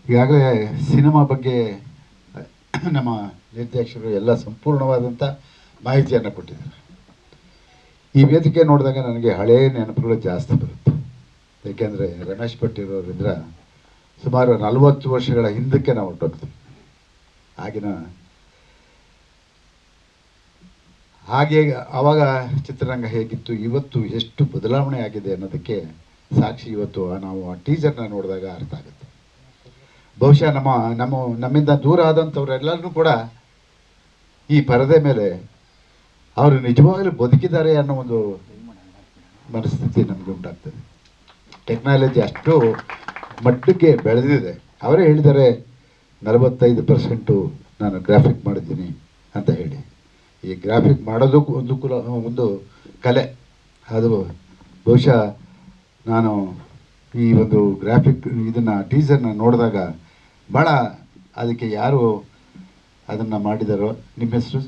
ಈಗಾಗಲೇ ಸಿನಿಮಾ ಬಗ್ಗೆ ನಮ್ಮ ನಿರ್ದೇಶಕರು ಎಲ್ಲ ಸಂಪೂರ್ಣವಾದಂಥ ಮಾಹಿತಿಯನ್ನು ಕೊಟ್ಟಿದ್ದಾರೆ. ಈ ವೇದಿಕೆ ನೋಡಿದಾಗ ನನಗೆ ಹಳೆಯ ನೆನಪುಗಳು ಜಾಸ್ತಿ ಬರುತ್ತೆ. ಏಕೆಂದರೆ ರಮೇಶ್ ಭಟ್ ಇರೋರಿಂದ ಸುಮಾರು 40 ವರ್ಷಗಳ ಹಿಂದಕ್ಕೆ ನಾವು ಹೊರಟೋಗ್ತೀವಿ. ಹಾಗೆ ಆವಾಗ ಚಿತ್ರರಂಗ ಹೇಗಿತ್ತು, ಇವತ್ತು ಎಷ್ಟು ಬದಲಾವಣೆ ಆಗಿದೆ ಅನ್ನೋದಕ್ಕೆ ಸಾಕ್ಷಿ ಇವತ್ತು ನಾವು ಆ ಟೀಸರ್ನ ನೋಡಿದಾಗ ಅರ್ಥ ಆಗುತ್ತೆ. ಬಹುಶಃ ನಮ್ಮಿಂದ ದೂರ ಆದಂಥವ್ರೆಲ್ಲರೂ ಕೂಡ ಈ ಪರದೆ ಮೇಲೆ ಅವರು ನಿಜವಾಗಲೂ ಬದುಕಿದ್ದಾರೆ ಅನ್ನೋ ಒಂದು ಮನಸ್ಥಿತಿ ನಮಗೆ ಉಂಟಾಗ್ತದೆ. ಟೆಕ್ನಾಲಜಿ ಅಷ್ಟು ಮಟ್ಟಕ್ಕೆ ಬೆಳೆದಿದೆ. ಅವರೇ ಹೇಳಿದ್ದಾರೆ 45% ನಾನು ಗ್ರಾಫಿಕ್ ಮಾಡಿದ್ದೀನಿ ಅಂತ ಹೇಳಿ. ಈ ಗ್ರಾಫಿಕ್ ಮಾಡೋದಕ್ಕೂ ಒಂದು ಕಲೆ. ಅದು ಬಹುಶಃ ನಾನು ಈ ಒಂದು ಗ್ರಾಫಿಕ್ ಇದನ್ನು ಟೀಸರ್ನ ನೋಡಿದಾಗ ಭಾಳ ಅದಕ್ಕೆ ಯಾರು ಅದನ್ನು ಮಾಡಿದಾರೋ, ನಿಮ್ಮ ಹೆಸರು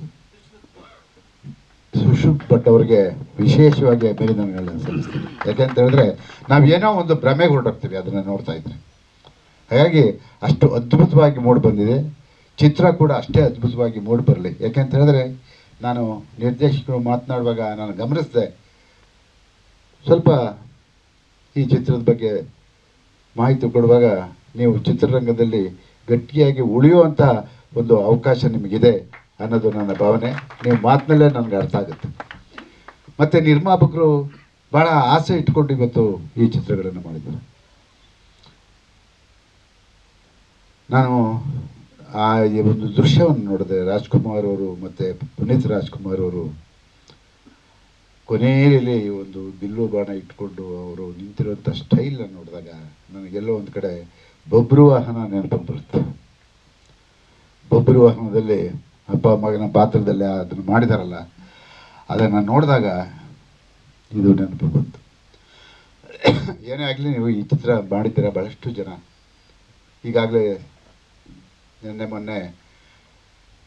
ಸುಶುಭ್ ಭಟ್ ಅವರಿಗೆ ವಿಶೇಷವಾಗಿ ಅಭಿನಂದನೆಗಳನ್ನು ಸಲ್ಲಿಸ್ತೀನಿ. ಯಾಕೆಂತ ಹೇಳಿದ್ರೆ ನಾವೇನೋ ಒಂದು ಭ್ರಮೆಗೆ ಹೊರಟೋಗ್ತೀವಿ ಅದನ್ನು ನೋಡ್ತಾ ಇದ್ರೆ. ಹಾಗಾಗಿ ಅಷ್ಟು ಅದ್ಭುತವಾಗಿ ಮೂಡಿ ಬಂದಿದೆ. ಚಿತ್ರ ಕೂಡ ಅಷ್ಟೇ ಅದ್ಭುತವಾಗಿ ಮೂಡಿ ಬರಲಿ. ಯಾಕೆಂತ ಹೇಳಿದ್ರೆ ನಾನು ನಿರ್ದೇಶಕರು ಮಾತನಾಡುವಾಗ ನಾನು ಗಮನಿಸಿದೆ, ಸ್ವಲ್ಪ ಈ ಚಿತ್ರದ ಬಗ್ಗೆ ಮಾಹಿತಿ ಕೊಡುವಾಗ ನೀವು ಚಿತ್ರರಂಗದಲ್ಲಿ ಗಟ್ಟಿಯಾಗಿ ಉಳಿಯುವಂಥ ಒಂದು ಅವಕಾಶ ನಿಮಗಿದೆ ಅನ್ನೋದು ನನ್ನ ಭಾವನೆ. ನೀವು ಮಾತಿನಲ್ಲೇ ನನಗೆ ಅರ್ಥ ಆಗುತ್ತೆ. ಮತ್ತು ನಿರ್ಮಾಪಕರು ಭಾಳ ಆಸೆ ಇಟ್ಕೊಂಡು ಇವತ್ತು ಈ ಚಿತ್ರಗಳನ್ನು ಮಾಡಿದ್ದಾರೆ. ನಾನು ಆ ಒಂದು ದೃಶ್ಯವನ್ನು ನೋಡಿದೆ. ರಾಜ್ಕುಮಾರ್ ಅವರು ಮತ್ತು ಪುನೀತ್ ರಾಜ್ಕುಮಾರ್ ಅವರು ಕೊನೆಯಲ್ಲಿ ಒಂದು ಬಿಲ್ಲು ಬಾಣ ಇಟ್ಕೊಂಡು ಅವರು ನಿಂತಿರುವಂಥ ಸ್ಟೈಲನ್ನು ನೋಡಿದಾಗ ನನಗೆಲ್ಲೋ ಒಂದು ಕಡೆ ಬಬ್ರು ವಾಹನ ನೆನಪು ಬರುತ್ತೆ. ಬಬ್ರು ವಾಹನದಲ್ಲಿ ಅಪ್ಪ ಮಗನ ಪಾತ್ರದಲ್ಲಿ ಅದನ್ನು ಮಾಡಿದಾರಲ್ಲ, ಅದನ್ನು ನೋಡಿದಾಗ ಇದು ನೆನಪು ಬಂತು. ಏನೇ ಆಗಲಿ, ನೀವು ಈ ಚಿತ್ರ ಮಾಡಿದ್ದೀರ. ಭಾಳಷ್ಟು ಜನ ಈಗಾಗಲೇ ಮೊನ್ನೆ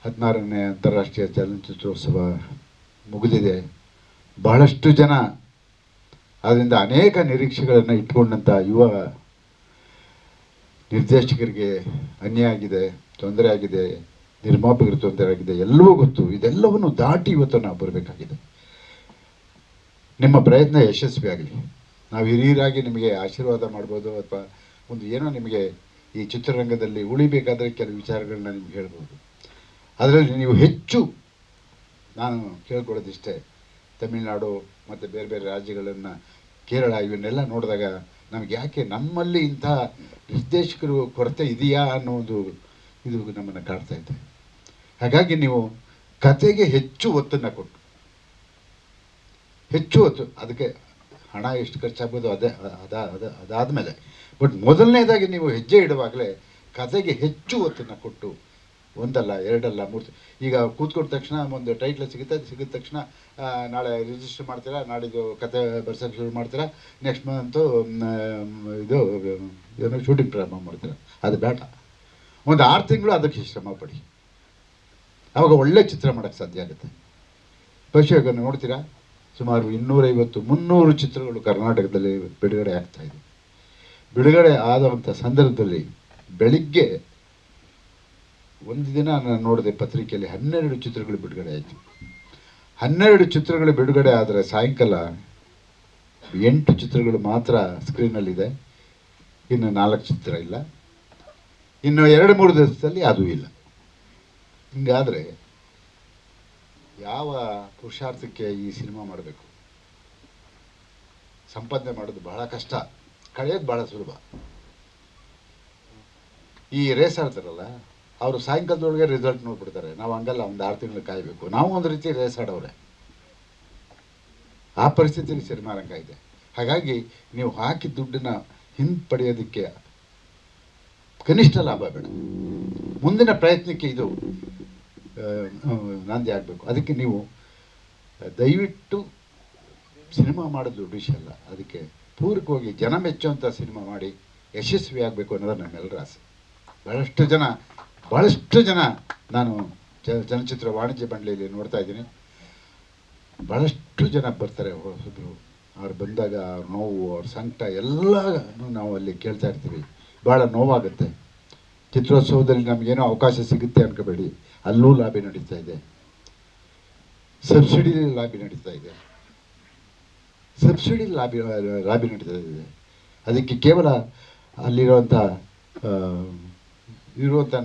16ನೇ ಅಂತಾರಾಷ್ಟ್ರೀಯ ಚಲನಚಿತ್ರೋತ್ಸವ ಮುಗಿದಿದೆ. ಬಹಳಷ್ಟು ಜನ ಅದರಿಂದ ಅನೇಕ ನಿರೀಕ್ಷೆಗಳನ್ನು ಇಟ್ಕೊಂಡಂಥ ಯುವ ನಿರ್ದೇಶಕರಿಗೆ ಅನ್ಯಾಯ ಆಗಿದೆ, ತೊಂದರೆ ಆಗಿದೆ, ನಿರ್ಮಾಪಕರಿಗೆ ತೊಂದರೆ ಆಗಿದೆ, ಎಲ್ಲವೂ ಗೊತ್ತು. ಇದೆಲ್ಲವನ್ನು ದಾಟಿ ಇವತ್ತು ನಾವು ಬರಬೇಕಾಗಿದೆ. ನಿಮ್ಮ ಪ್ರಯತ್ನ ಯಶಸ್ವಿ ಆಗಲಿ. ನಾವು ಹಿರಿಯರಾಗಿ ನಿಮಗೆ ಆಶೀರ್ವಾದ ಮಾಡ್ಬೋದು, ಅಥವಾ ಒಂದು ಏನೋ ನಿಮಗೆ ಈ ಚಿತ್ರರಂಗದಲ್ಲಿ ಉಳಿಬೇಕಾದರೆ ಕೆಲವು ವಿಚಾರಗಳನ್ನ ನಿಮ್ಗೆ ಹೇಳ್ಬೋದು. ಅದರಲ್ಲಿ ನೀವು ಹೆಚ್ಚು ನಾನು ಕೇಳ್ಕೊಳ್ಳೋದಿಷ್ಟೇ, ತಮಿಳುನಾಡು ಮತ್ತು ಬೇರೆ ಬೇರೆ ರಾಜ್ಯಗಳನ್ನು, ಕೇರಳ, ಇವನ್ನೆಲ್ಲ ನೋಡಿದಾಗ ನಮಗೆ ಯಾಕೆ ನಮ್ಮಲ್ಲಿ ಇಂಥ ನಿರ್ದೇಶಕರು ಕೊರತೆ ಇದೆಯಾ ಅನ್ನೋ ಒಂದು ಇದು ನಮ್ಮನ್ನು ಕಾಡ್ತಾ ಇದೆ. ಹಾಗಾಗಿ ನೀವು ಕತೆಗೆ ಹೆಚ್ಚು ಒತ್ತನ್ನು ಕೊಟ್ಟು, ಹೆಚ್ಚು ಹೊತ್ತು, ಅದಕ್ಕೆ ಹಣ ಎಷ್ಟು ಖರ್ಚಾಗ್ಬೋದು ಅದಾದಮೇಲೆ, ಬಟ್ ಮೊದಲನೇದಾಗಿ ನೀವು ಹೆಜ್ಜೆ ಇಡುವಾಗಲೇ ಕತೆಗೆ ಹೆಚ್ಚು ಒತ್ತನ್ನು ಕೊಟ್ಟು, ಒಂದಲ್ಲ ಎರಡಲ್ಲ ಮೂರು, ಈಗ ಕೂತ್ಕೊಂಡ ತಕ್ಷಣ ಒಂದು ಟೈಟ್ಲ್ ಸಿಗಿದ ತಕ್ಷಣ ನಾಳೆ ರಿಜಿಸ್ಟರ್ ಮಾಡ್ತೀರಾ, ನಾಡಿದ್ದು ಕತೆ ಬರ್ಸೋಕ್ಕೆ ಶುರು ಮಾಡ್ತೀರಾ, ನೆಕ್ಸ್ಟ್ ಮಂತು ಇದು ಏನೋ ಶೂಟಿಂಗ್ ಪ್ರಾರಂಭ ಮಾಡ್ತೀರಾ. ಅದು ಬೇಡ. ಒಂದು 6 ತಿಂಗಳು ಅದಕ್ಕೆ ಶ್ರಮ ಪಡಿ. ಆವಾಗ ಒಳ್ಳೆ ಚಿತ್ರ ಮಾಡೋಕ್ಕೆ ಸಾಧ್ಯ ಆಗುತ್ತೆ. ಬಹುಶಃ ನೋಡ್ತೀರಾ, ಸುಮಾರು 250-300 ಚಿತ್ರಗಳು ಕರ್ನಾಟಕದಲ್ಲಿ ಬಿಡುಗಡೆ ಆಗ್ತಾಯಿದೆ. ಬಿಡುಗಡೆ ಆದಂಥ ಸಂದರ್ಭದಲ್ಲಿ ಬೆಳಿಗ್ಗೆ ಒಂದು ದಿನ ನಾನು ನೋಡಿದೆ ಪತ್ರಿಕೆಯಲ್ಲಿ 12 ಚಿತ್ರಗಳು ಬಿಡುಗಡೆ ಆಯಿತು. 12 ಚಿತ್ರಗಳು ಬಿಡುಗಡೆ ಆದರೆ ಸಾಯಂಕಾಲ 8 ಚಿತ್ರಗಳು ಮಾತ್ರ ಸ್ಕ್ರೀನಲ್ಲಿದೆ. ಇನ್ನು 4 ಚಿತ್ರ ಇಲ್ಲ. ಇನ್ನು 2-3 ದಿವಸದಲ್ಲಿ ಅದೂ ಇಲ್ಲ. ಹಿಂಗಾದರೆ ಯಾವ ಪುರುಷಾರ್ಥಕ್ಕೆ ಈ ಸಿನಿಮಾ ಮಾಡಬೇಕು? ಸಂಪಾದನೆ ಮಾಡೋದು ಬಹಳ ಕಷ್ಟ, ಕಳೆಯೋದು ಭಾಳ ಸುಲಭ. ಈ ರೇಸ್ ಆಡ್ತಾರಲ್ಲ, ಅವರು ಸಾಯಂಕಾಲದೊಳಗೆ ರಿಸಲ್ಟ್ ನೋಡ್ಬಿಡ್ತಾರೆ. ನಾವು ಹಂಗಲ್ಲ, ಒಂದು 6 ತಿಂಗಳು ಕಾಯಬೇಕು. ನಾವು ಒಂದು ರೀತಿ ರೇಸ್ ಆಡೋರೆ. ಆ ಪರಿಸ್ಥಿತಿಯಲ್ಲಿ ಸಿನಿಮಾ ರಂಗ ಇದೆ. ಹಾಗಾಗಿ ನೀವು ಹಾಕಿ ದುಡ್ಡನ್ನು ಹಿಂಪಡೆಯೋದಕ್ಕೆ ಕನಿಷ್ಠ ಲಾಭ ಬೇಡ. ಮುಂದಿನ ಪ್ರಯತ್ನಕ್ಕೆ ಇದು ನಾಂದಿ ಆಗಬೇಕು. ಅದಕ್ಕೆ ನೀವು ದಯವಿಟ್ಟು ಸಿನಿಮಾ ಮಾಡೋದು ದೊಡ್ಡ ವಿಷಯ ಅಲ್ಲ, ಅದಕ್ಕೆ ಪೂರಕವಾಗಿ ಜನ ಮೆಚ್ಚುವಂಥ ಸಿನಿಮಾ ಮಾಡಿ ಯಶಸ್ವಿ ಆಗಬೇಕು ಅನ್ನೋದು ನಮ್ಮೆಲ್ಲರ ಆಸೆ. ಭಾಳಷ್ಟು ಜನ ನಾನು ಚಲನಚಿತ್ರ ವಾಣಿಜ್ಯ ಮಂಡಳಿಯಲ್ಲಿ ನೋಡ್ತಾ ಇದ್ದೀನಿ. ಭಾಳಷ್ಟು ಜನ ಬರ್ತಾರೆ ಹೊಸಬ್ರು. ಅವ್ರು ಬಂದಾಗ ಅವ್ರ ನೋವು, ಅವ್ರ ಸಂಕಟ ಎಲ್ಲನೂ ನಾವು ಅಲ್ಲಿ ಕೇಳ್ತಾ ಇರ್ತೀವಿ. ಭಾಳ ನೋವಾಗುತ್ತೆ. ಚಿತ್ರೋತ್ಸವದಲ್ಲಿ ನಮಗೇನೋ ಅವಕಾಶ ಸಿಗುತ್ತೆ ಅನ್ಕೋಬೇಡಿ, ಅಲ್ಲೂ ಲಾಬಿ ನಡೀತಾ ಇದೆ, ಸಬ್ಸಿಡಿ ಲಾಬಿ ನಡೀತಾ ಇದೆ, ಸಬ್ಸಿಡಿ ಲಾಬಿ ನಡೀತಾ ಇದೆ. ಅದಕ್ಕೆ ಕೇವಲ ಅಲ್ಲಿರುವಂಥ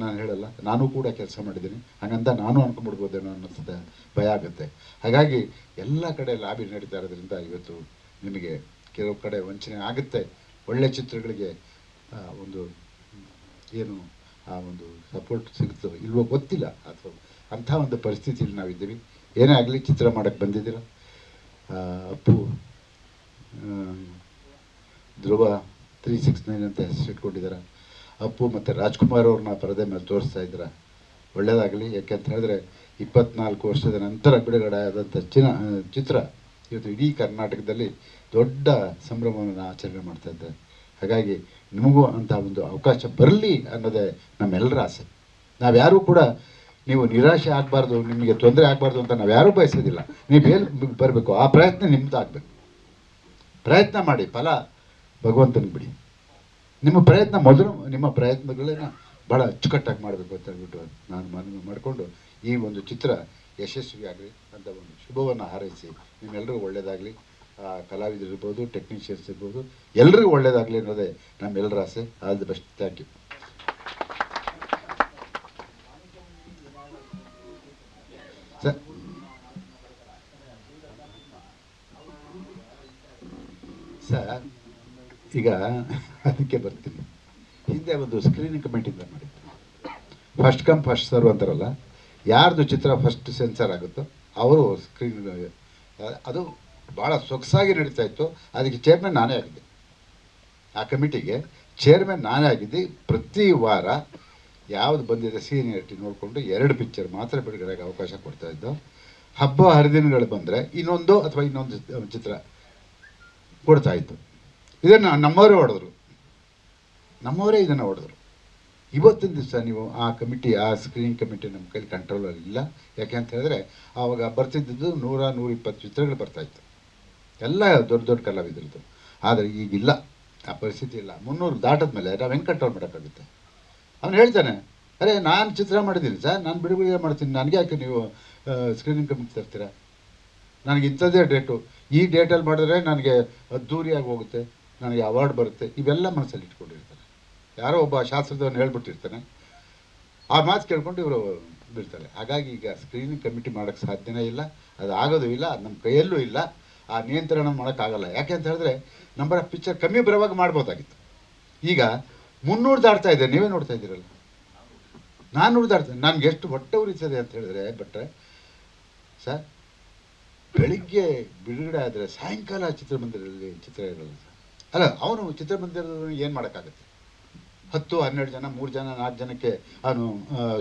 ನಾನು ಹೇಳಲ್ಲ, ನಾನು ಕೂಡ ಕೆಲಸ ಮಾಡಿದ್ದೀನಿ, ಹಾಗಂತ ನಾನು ಅನ್ಕೊಂಡ್ಬಿಡ್ಬೋದೇನೋ ಅನ್ನಿಸುತ್ತೆ, ಭಯ ಆಗುತ್ತೆ. ಹಾಗಾಗಿ ಎಲ್ಲ ಕಡೆ ಲಾಬಿ ನಡೀತಾ ಇರೋದ್ರಿಂದ ಇವತ್ತು ನಿಮಗೆ ಕೆಲವು ಕಡೆ ವಂಚನೆ ಆಗುತ್ತೆ. ಒಳ್ಳೆ ಚಿತ್ರಗಳಿಗೆ ಒಂದು ಏನು ಆ ಒಂದು ಸಪೋರ್ಟ್ ಸಿಗುತ್ತೋ ಇಲ್ವೋ ಗೊತ್ತಿಲ್ಲ, ಅಥವಾ ಅಂಥ ಒಂದು ಪರಿಸ್ಥಿತಿಯಲ್ಲಿ ನಾವಿದ್ದೀವಿ. ಏನೇ ಆಗಲಿ ಚಿತ್ರ ಮಾಡೋಕ್ಕೆ ಬಂದಿದ್ದೀರ. ಅಪ್ಪು ಧ್ರುವ 369 ಅಂತ ಹೆಸರಿಟ್ಕೊಂಡಿದ್ದಾರೆ. ಅಪ್ಪು ಮತ್ತು ರಾಜ್ಕುಮಾರ್ ಅವ್ರನ್ನ ಪರದೆ ಮೇಲೆ ತೋರಿಸ್ತಾ ಇದ್ದಾರೆ. ಒಳ್ಳೆಯದಾಗಲಿ. ಯಾಕೆಂತ ಹೇಳಿದ್ರೆ 24 ವರ್ಷದ ನಂತರ ಬಿಡುಗಡೆ ಆದಂಥ ಚಿತ್ರ ಇವತ್ತು ಇಡೀ ಕರ್ನಾಟಕದಲ್ಲಿ ದೊಡ್ಡ ಸಂಭ್ರಮವನ್ನು ಆಚರಣೆ ಮಾಡ್ತಾ ಇದ್ದಾರೆ. ಹಾಗಾಗಿ ನಿಮಗೂ ಅಂಥ ಒಂದು ಅವಕಾಶ ಬರಲಿ ಅನ್ನೋದೇ ನಮ್ಮೆಲ್ಲರ ಆಸೆ. ನಾವ್ಯಾರೂ ಕೂಡ ನೀವು ನಿರಾಶೆ ಆಗಬಾರ್ದು, ನಿಮಗೆ ತೊಂದರೆ ಆಗಬಾರ್ದು ಅಂತ ನಾವು ಯಾರೂ ಬಯಸೋದಿಲ್ಲ. ನೀವು ಬರಬೇಕು, ಆ ಪ್ರಯತ್ನ ನಿಮ್ಮದು ಆಗಬೇಕು. ಪ್ರಯತ್ನ ಮಾಡಿ, ಫಲ ಭಗವಂತನಿಗೆ ಬಿಡಿ. ನಿಮ್ಮ ಪ್ರಯತ್ನ ಮೊದಲು, ನಿಮ್ಮ ಪ್ರಯತ್ನಗಳನ್ನ ಭಾಳ ಅಚ್ಚುಕಟ್ಟಾಗಿ ಮಾಡಬೇಕು ಅಂತ ಹೇಳ್ಬಿಟ್ಟು ನಾನು ಮನವಿ ಮಾಡಿಕೊಂಡು ಈ ಒಂದು ಚಿತ್ರ ಯಶಸ್ವಿಯಾಗಲಿ ಅಂತ ಒಂದು ಶುಭವನ್ನು ಹಾರೈಸಿ ನಿಮ್ಮೆಲ್ಲರಿಗೂ ಒಳ್ಳೆಯದಾಗಲಿ. ಕಲಾವಿದರು ಇರ್ಬೋದು, ಟೆಕ್ನಿಷಿಯನ್ಸ್ ಇರ್ಬೋದು, ಎಲ್ರಿಗೂ ಒಳ್ಳೆಯದಾಗಲಿ ಅನ್ನೋದೇ ನಮ್ಮೆಲ್ಲರ ಆಸೆ. All the best. Thank you sir. Sir ಈಗ ಅದಕ್ಕೆ ಬರ್ತೀನಿ. ಹಿಂದೆ ಒಂದು ಸ್ಕ್ರೀನಿಂಗ್ ಕಮಿಟಿಯಿಂದ ಮಾಡಿದ್ದೆ. ಫಸ್ಟ್ ಕಮ್ ಫಸ್ಟ್ ಸರ್ವ್ ಅಂತಾರಲ್ಲ, ಯಾರ್ದು ಚಿತ್ರ ಫಸ್ಟ್ ಸೆನ್ಸರ್ ಆಗುತ್ತೋ ಅವರು ಸ್ಕ್ರೀನ್, ಅದು ಭಾಳ ಸೊಗಸಾಗಿ ನಡೀತಾ ಇತ್ತು. ಅದಕ್ಕೆ ಚೇರ್ಮನ್ ನಾನೇ ಆಗಿದ್ದೆ. ಆ ಕಮಿಟಿಗೆ ಚೇರ್ಮನ್ ನಾನೇ ಆಗಿದ್ದೆ. ಪ್ರತಿ ವಾರ ಯಾವುದು ಬಂದಿದೆ ಸೀನಿಯರಿಟಿ ನೋಡಿಕೊಂಡು 2 ಪಿಕ್ಚರ್ ಮಾತ್ರ ಬಿಡುಗಡೆಗೆ ಅವಕಾಶ ಕೊಡ್ತಾ ಇದ್ದು. ಹಬ್ಬ ಹರಿದಿನಗಳು ಬಂದರೆ ಇನ್ನೊಂದು ಅಥವಾ ಇನ್ನೊಂದು ಚಿತ್ರ ಕೊಡ್ತಾಯಿತ್ತು. ಇದನ್ನು ನಮ್ಮವರೇ ಹೊಡೆದ್ರು, ನಮ್ಮವರೇ ಇದನ್ನು ಹೊಡೆದ್ರು. ಇವತ್ತಿನ ದಿವಸ ನೀವು ಆ ಕಮಿಟಿ, ಆ ಸ್ಕ್ರೀನಿಂಗ್ ಕಮಿಟಿ ನಮ್ಮ ಕೈಲಿ ಕಂಟ್ರೋಲಲ್ಲಿ ಇಲ್ಲ. ಯಾಕೆ ಅಂತ ಹೇಳಿದ್ರೆ ಆವಾಗ ಬರ್ತಿದ್ದು 100-120 ಚಿತ್ರಗಳು ಬರ್ತಾಯಿತ್ತು, ಎಲ್ಲ ದೊಡ್ಡ ದೊಡ್ಡ ಕಲಾವಿದರದ್ದು. ಆದರೆ ಈಗಿಲ್ಲ, ಆ ಪರಿಸ್ಥಿತಿ ಇಲ್ಲ. 300 ದಾಟದ ಮೇಲೆ ನಾವು ಹೆಂಗೆ ಕಂಟ್ರೋಲ್ ಮಾಡೋಕ್ಕಾಗುತ್ತೆ? ಅವನು ಹೇಳ್ತಾನೆ, ಅರೆ ನಾನು ಚಿತ್ರ ಮಾಡಿದ್ದೀನಿ ಸರ್, ನಾನು ಬಿಡುಗಡೆ ಮಾಡ್ತೀನಿ, ನನಗೆ ಯಾಕೆ ನೀವು ಸ್ಕ್ರೀನಿಂಗ್ ಕಮಿಟಿ ತರ್ತೀರಾ? ನನಗೆ ಇಂಥದ್ದೇ ಡೇಟು, ಈ ಡೇಟಲ್ಲಿ ಮಾಡಿದ್ರೆ ನನಗೆ ಅದ್ದೂರಿಯಾಗಿ ಹೋಗುತ್ತೆ, ನನಗೆ ಅವಾರ್ಡ್ ಬರುತ್ತೆ, ಇವೆಲ್ಲ ಮನಸ್ಸಲ್ಲಿ ಇಟ್ಕೊಂಡಿರ್ತಾರೆ. ಯಾರೋ ಒಬ್ಬ ಶಾಸ್ತ್ರದವನು ಹೇಳ್ಬಿಟ್ಟಿರ್ತಾನೆ, ಆ ಮಾತು ಕೇಳ್ಕೊಂಡು ಇವರು ಬಿಡ್ತಾರೆ. ಹಾಗಾಗಿ ಈಗ ಸ್ಕ್ರೀನಿಂಗ್ ಕಮಿಟಿ ಮಾಡೋಕ್ಕೆ ಸಾಧ್ಯನೇ ಇಲ್ಲ, ಅದು ಆಗೋದು ಇಲ್ಲ, ಅದು ನಮ್ಮ ಕೈಯಲ್ಲೂ ಇಲ್ಲ. ಆ ನಿಯಂತ್ರಣ ಮಾಡೋಕ್ಕಾಗಲ್ಲ. ಯಾಕೆ ಅಂತ ಹೇಳಿದ್ರೆ ನಂಬರ್ ಆಫ್ ಪಿಕ್ಚರ್ ಕಮ್ಮಿ ಬರುವಾಗ ಮಾಡ್ಬೋದಾಗಿತ್ತು. ಈಗ 300 ದಾಟ್ತಾ ಇದೆ, ನೀವೇ ನೋಡ್ತಾ ಇದ್ದೀರಲ್ಲ. 400 ದಾಟ್ತೇನೆ. ನನಗೆ ಎಷ್ಟು ಹೊಟ್ಟೆ ಉರಿತದೆ ಅಂತ ಹೇಳಿದ್ರೆ ಭಟ್ರೆ ಸರ್, ಬೆಳಿಗ್ಗೆ ಬಿಡುಗಡೆ ಆದರೆ ಸಾಯಂಕಾಲ ಚಿತ್ರಮಂದಿರದಲ್ಲಿ ಚಿತ್ರ ಇರಲ್ಲ ಸರ್. ಅಲ್ಲ, ಅವನು ಚಿತ್ರಮಂದಿರದಲ್ಲಿ ಏನು ಮಾಡೋಕ್ಕಾಗುತ್ತೆ? 10-12 ಜನ, 3 ಜನ 4 ಜನಕ್ಕೆ ಅವನು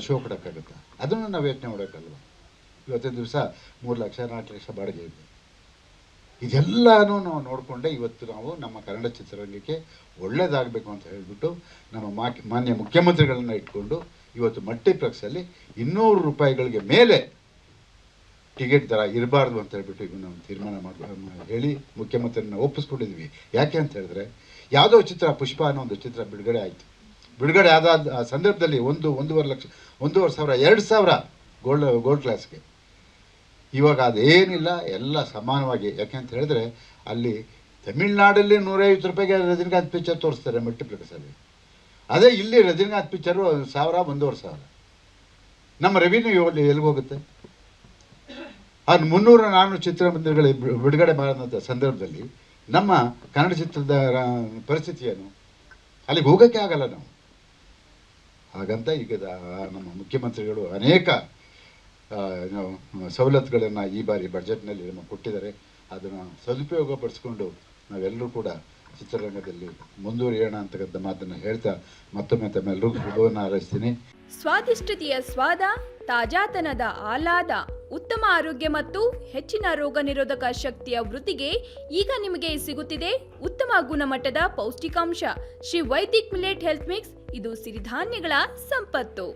ಶೋ ಕೊಡೋಕ್ಕಾಗುತ್ತೆ? ಅದನ್ನು ನಾವು ಯೋಚನೆ ಮಾಡೋಕ್ಕಲ್ವ? ಇವತ್ತಿನ ದಿವಸ 3 ಲಕ್ಷ 4 ಲಕ್ಷ ಬಾಡಿಗೆ ಇದೆ. ಇದೆಲ್ಲನೂ ನಾವು ನೋಡಿಕೊಂಡೆ ಇವತ್ತು ನಾವು ನಮ್ಮ ಕನ್ನಡ ಚಿತ್ರರಂಗಕ್ಕೆ ಒಳ್ಳೆಯದಾಗಬೇಕು ಅಂತ ಹೇಳಿಬಿಟ್ಟು ನಮ್ಮ ಮಾನ್ಯ ಮುಖ್ಯಮಂತ್ರಿಗಳನ್ನ ಇಟ್ಕೊಂಡು ಇವತ್ತು ಮಲ್ಟಿಪ್ಲೆಕ್ಸಲ್ಲಿ 200 ರೂಪಾಯಿಗಳಿಗೆ ಮೇಲೆ ಟಿಕೆಟ್ ದರ ಇರಬಾರ್ದು ಅಂತ ಹೇಳ್ಬಿಟ್ಟು ಈಗ ನಾವು ತೀರ್ಮಾನ ಹೇಳಿ ಮುಖ್ಯಮಂತ್ರಿನ ಒಪ್ಪಿಸ್ಕೊಂಡಿದ್ವಿ. ಯಾಕೆ ಅಂತ ಹೇಳಿದ್ರೆ ಯಾವುದೋ ಚಿತ್ರ ಪುಷ್ಪ ಅನ್ನೋ ಒಂದು ಚಿತ್ರ ಬಿಡುಗಡೆ ಆಯಿತು. ಬಿಡುಗಡೆ ಆದ ಸಂದರ್ಭದಲ್ಲಿ 1.5 ಲಕ್ಷ 1.5 ಸಾವಿರ 2,000 ಗೋಲ್ಡ್ ಕ್ಲಾಸ್ಗೆ. ಇವಾಗ ಅದೇನಿಲ್ಲ, ಎಲ್ಲ ಸಮಾನವಾಗಿ. ಯಾಕೆ ಅಂತ ಹೇಳಿದ್ರೆ ಅಲ್ಲಿ ತಮಿಳ್ನಾಡಲ್ಲಿ 150 ರೂಪಾಯಿಗೆ ರಜನಿಕಾಂತ್ ಪಿಕ್ಚರ್ ತೋರಿಸ್ತಾರೆ ಮಲ್ಟಿಪ್ಲೆಕ್ಸಲ್ಲಿ. ಅದೇ ಇಲ್ಲಿ ರಜನಿಕಾಂತ್ ಪಿಕ್ಚರು 1,000 1,500. ನಮ್ಮ ರೆವಿನ್ಯೂ ಎಲ್ಲಿಗೆ ಹೋಗುತ್ತೆ? ಅದು 300-400 ಚಿತ್ರಮಂದಿರಗಳು ಬಿಡುಗಡೆ ಮಾಡಿದಂಥ ಸಂದರ್ಭದಲ್ಲಿ ನಮ್ಮ ಕನ್ನಡ ಚಿತ್ರದ ಪರಿಸ್ಥಿತಿ ಏನು? ಅಲ್ಲಿಗೆ ಹೋಗೋಕ್ಕೆ ಆಗಲ್ಲ ನಾವು. ಹಾಗಂತ ಈಗ ನಮ್ಮ ಮುಖ್ಯಮಂತ್ರಿಗಳು ಅನೇಕ ಸವಲತ್ತುಗಳನ್ನು ಈ ಬಾರಿ ಬಜೆಟ್ನಲ್ಲಿ ನಮಗೆ ಕೊಟ್ಟಿದ್ದಾರೆ. ಅದನ್ನು ಸದುಪಯೋಗಪಡಿಸ್ಕೊಂಡು ನಾವೆಲ್ಲರೂ ಕೂಡ ಚಿತ್ರರಂಗದಲ್ಲಿ ಮುಂದುವರಿಯೋಣ ಅಂತಕ್ಕಂಥ ಮಾತನ್ನು ಹೇಳ್ತಾ ಮತ್ತೊಮ್ಮೆ ತಮ್ಮೆಲ್ಲರಿಗೂ ಶುಭವನ್ನು ಹಾರೈಸ್ತೀನಿ. ಸ್ವಾದಿಷ್ಟತೆಯ ಸ್ವಾದ, ತಾಜಾತನದ ಆಹ್ಲಾದ, ಉತ್ತಮ ಆರೋಗ್ಯ ಮತ್ತು ಹೆಚ್ಚಿನ ರೋಗ ನಿರೋಧಕ ಶಕ್ತಿಯ ವೃದ್ಧಿಗೆ ಈಗ ನಿಮಗೆ ಸಿಗುತ್ತಿದೆ ಉತ್ತಮ ಗುಣಮಟ್ಟದ ಪೌಷ್ಟಿಕಾಂಶ Shri Vaidik millet health mix. ಇದು ಸಿರಿಧಾನ್ಯಗಳ ಸಂಪತ್ತು.